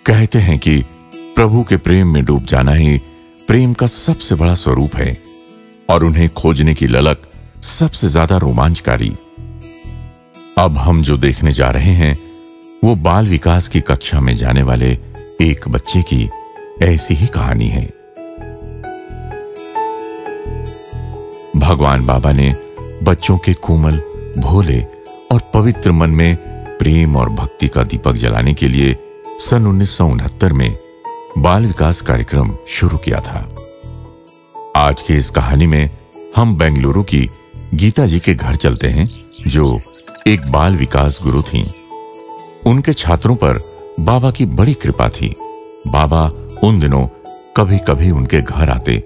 कहते हैं कि प्रभु के प्रेम में डूब जाना ही प्रेम का सबसे बड़ा स्वरूप है और उन्हें खोजने की ललक सबसे ज्यादा रोमांचकारी। अब हम जो देखने जा रहे हैं वो बाल विकास की कक्षा में जाने वाले एक बच्चे की ऐसी ही कहानी है। भगवान बाबा ने बच्चों के कोमल, भोले और पवित्र मन में प्रेम और भक्ति का दीपक जलाने के लिए सन 1969 में बाल विकास कार्यक्रम शुरू किया था। आज की इस कहानी में हम बेंगलुरु की गीता जी के घर चलते हैं, जो एक बाल विकास गुरु थीं। उनके छात्रों पर बाबा की बड़ी कृपा थी। बाबा उन दिनों कभी कभी उनके घर आते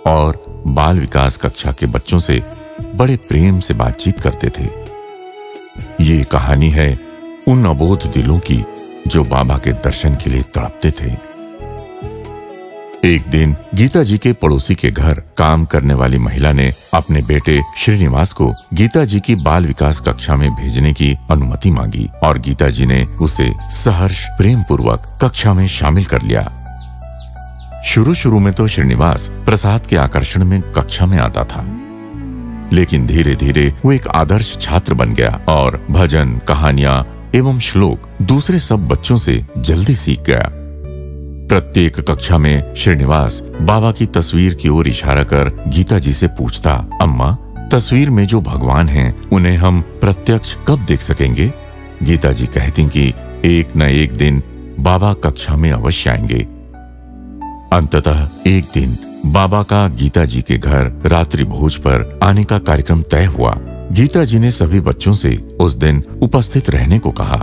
और बाल विकास कक्षा के बच्चों से बड़े प्रेम से बातचीत करते थे। ये कहानी है उन अबोध दिलों की जो बाबा के दर्शन के लिए तड़पते थे। एक दिन गीता जी के पड़ोसी के घर काम करने वाली महिला ने अपने बेटे श्रीनिवास को गीता जी की बाल विकास कक्षा में भेजने की अनुमति मांगी और गीता जी ने उसे सहर्ष प्रेम पूर्वक कक्षा में शामिल कर लिया। शुरू में तो श्रीनिवास प्रसाद के आकर्षण में कक्षा में आता था, लेकिन धीरे धीरे वो एक आदर्श छात्र बन गया और भजन, कहानियां एवं श्लोक दूसरे सब बच्चों से जल्दी सीख गया। प्रत्येक कक्षा में श्रीनिवास बाबा की तस्वीर की ओर इशारा कर गीता जी से पूछता, अम्मा, तस्वीर में जो भगवान हैं, उन्हें हम प्रत्यक्ष कब देख सकेंगे? गीता जी कहती कि एक न एक दिन बाबा कक्षा में अवश्य आएंगे। अंततः एक दिन बाबा का गीता जी के घर रात्रि भोज पर आने का कार्यक्रम तय हुआ। गीता जी ने सभी बच्चों से उस दिन उपस्थित रहने को कहा।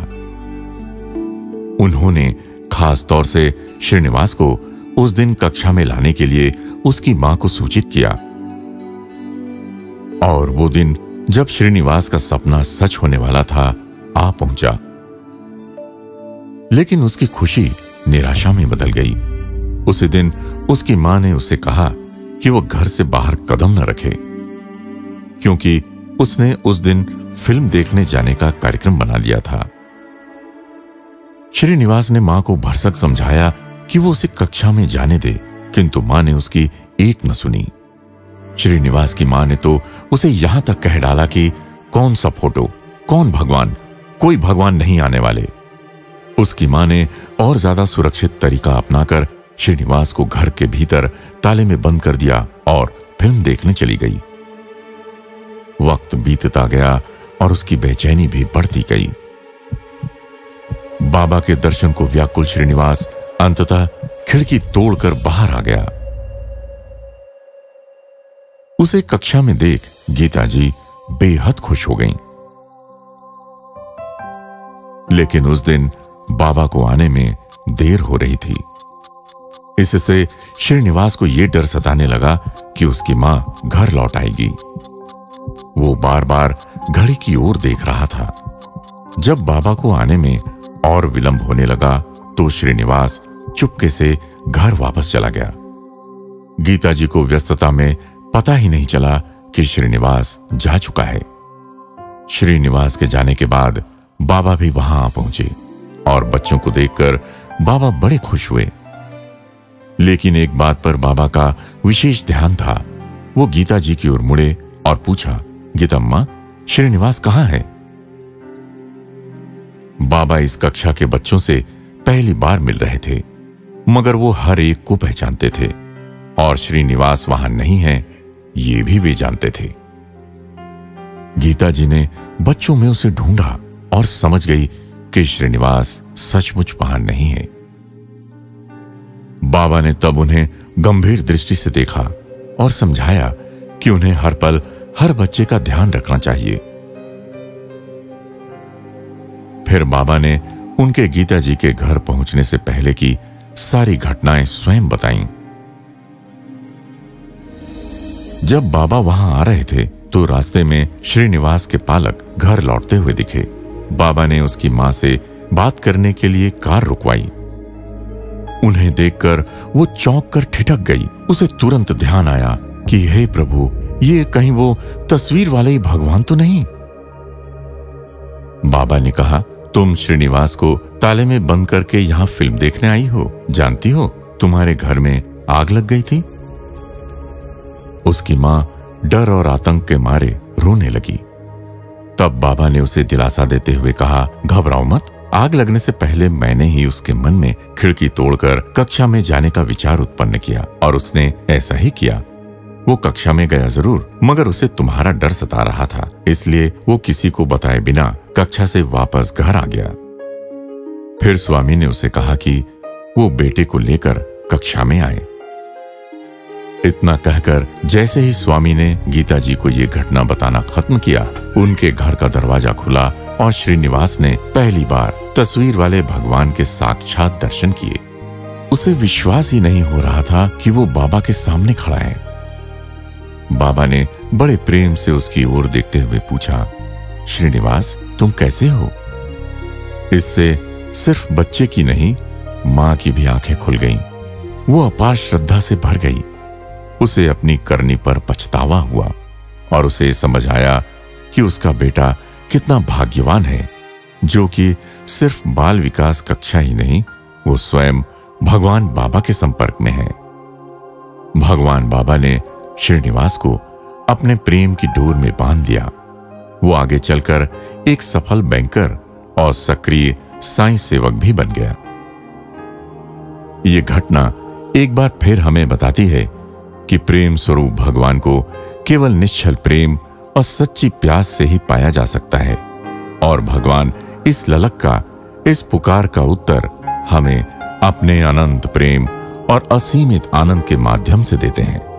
उन्होंने खास तौर से श्रीनिवास को उस दिन कक्षा में लाने के लिए उसकी मां को सूचित किया। और वो दिन जब श्रीनिवास का सपना सच होने वाला था, आ पहुंचा। लेकिन उसकी खुशी निराशा में बदल गई। उसी दिन उसकी मां ने उससे कहा कि वो घर से बाहर कदम न रखे, क्योंकि उसने उस दिन फिल्म देखने जाने का कार्यक्रम बना लिया था। श्रीनिवास ने मां को भरसक समझाया कि वो उसे कक्षा में जाने दे, किंतु मां ने उसकी एक न सुनी। श्रीनिवास की मां ने तो उसे यहां तक कह डाला कि कौन सा फोटो, कौन भगवान, कोई भगवान नहीं आने वाले। उसकी मां ने और ज्यादा सुरक्षित तरीका अपनाकर श्रीनिवास को घर के भीतर ताले में बंद कर दिया और फिल्म देखने चली गई। वक्त बीतता गया और उसकी बेचैनी भी बढ़ती गई। बाबा के दर्शन को व्याकुल श्रीनिवास अंततः खिड़की तोड़कर बाहर आ गया। उसे कक्षा में देख गीता जी बेहद खुश हो गईं। लेकिन उस दिन बाबा को आने में देर हो रही थी। इससे श्रीनिवास को यह डर सताने लगा कि उसकी मां घर लौट आएगी। वो बार बार घड़ी की ओर देख रहा था। जब बाबा को आने में और विलंब होने लगा तो श्रीनिवास चुपके से घर वापस चला गया। गीता जी को व्यस्तता में पता ही नहीं चला कि श्रीनिवास जा चुका है। श्रीनिवास के जाने के बाद बाबा भी वहां आ पहुंचे और बच्चों को देखकर बाबा बड़े खुश हुए। लेकिन एक बात पर बाबा का विशेष ध्यान था। वो गीता जी की ओर मुड़े और पूछा, गीता अम्मा, श्रीनिवास कहां है? बाबा इस कक्षा के बच्चों से पहली बार मिल रहे थे, मगर वो हर एक को पहचानते थे और श्रीनिवास वहां नहीं है ये भी वे जानते थे। गीता जी ने बच्चों में उसे ढूंढा और समझ गई कि श्रीनिवास सचमुच वहां नहीं है। बाबा ने तब उन्हें गंभीर दृष्टि से देखा और समझाया कि उन्हें हर पल हर बच्चे का ध्यान रखना चाहिए। फिर बाबा ने उनके गीता जी के घर पहुंचने से पहले की सारी घटनाएं स्वयं बताईं। जब बाबा वहां आ रहे थे तो रास्ते में श्रीनिवास के पालक घर लौटते हुए दिखे। बाबा ने उसकी मां से बात करने के लिए कार रुकवाई। उन्हें देखकर वो चौंक कर ठिठक गई। उसे तुरंत ध्यान आया कि हे प्रभु, ये कहीं वो तस्वीर वाले ही भगवान तो नहीं? बाबा ने कहा, तुम श्रीनिवास को ताले में बंद करके यहाँ फिल्म देखने आई हो। जानती हो तुम्हारे घर में आग लग गई थी। उसकी मां डर और आतंक के मारे रोने लगी। तब बाबा ने उसे दिलासा देते हुए कहा, घबराओ मत, आग लगने से पहले मैंने ही उसके मन में खिड़की तोड़कर कक्षा में जाने का विचार उत्पन्न किया और उसने ऐसा ही किया। वो कक्षा में गया जरूर, मगर उसे तुम्हारा डर सता रहा था, इसलिए वो किसी को बताए बिना कक्षा से वापस घर आ गया। फिर स्वामी ने उसे कहा कि वो बेटे को लेकर कक्षा में आए। इतना कहकर जैसे ही स्वामी ने गीता जी को ये घटना बताना खत्म किया, उनके घर का दरवाजा खुला और श्रीनिवास ने पहली बार तस्वीर वाले भगवान के साक्षात दर्शन किए। उसे विश्वास ही नहीं हो रहा था कि वो बाबा के सामने खड़ा है। बाबा ने बड़े प्रेम से उसकी ओर देखते हुए पूछा, श्रीनिवास तुम कैसे हो? इससे सिर्फ बच्चे की नहीं, मां की भी आंखें खुल गईं। वो अपार श्रद्धा से भर गई। उसे अपनी करनी पर पछतावा हुआ और उसे समझ आया कि उसका बेटा कितना भाग्यवान है, जो कि सिर्फ बाल विकास कक्षा ही नहीं, वो स्वयं भगवान बाबा के संपर्क में है। भगवान बाबा ने श्रीनिवास को अपने प्रेम की डोर में बांध लिया। वो आगे चलकर एक सफल बैंकर और सक्रिय साइंस सेवक भी बन गया। ये घटना एक बार फिर हमें बताती है कि प्रेम स्वरूप भगवान को केवल निश्चल प्रेम और सच्ची प्यास से ही पाया जा सकता है, और भगवान इस ललक का, इस पुकार का उत्तर हमें अपने अनंत प्रेम और असीमित आनंद के माध्यम से देते हैं।